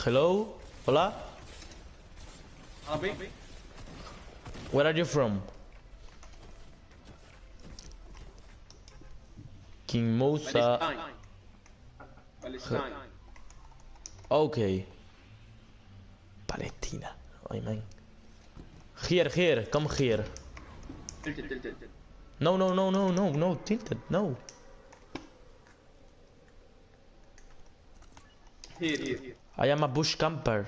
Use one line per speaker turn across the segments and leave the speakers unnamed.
Hello? Hola? Where are you from? King Musa.
Palestine.
Okay. Palestina. Oh man. Here, come here.
Tilted.
No, tilted, no.
Here.
I am a bush camper.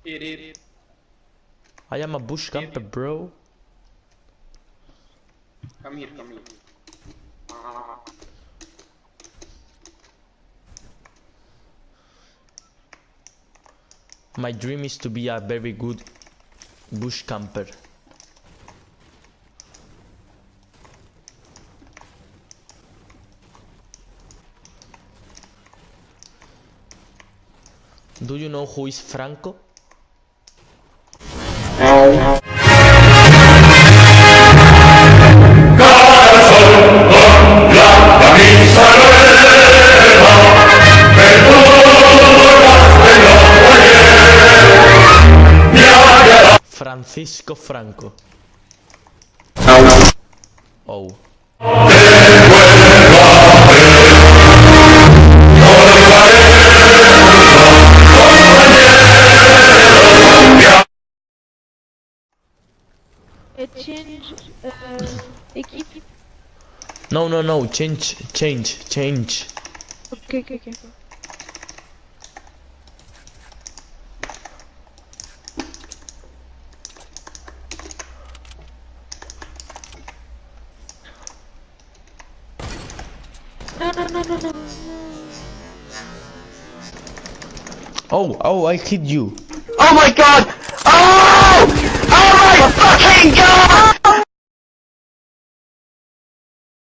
Here.
I am a bush camper, bro.
Come here.
My dream is to be a very good bush camper. Do you know who is Franco? Francisco Franco. Oh.
Change équipe.
No, change.
Okay. No.
Oh, I hit you.
Oh my god! Oh! Oh my fucking god!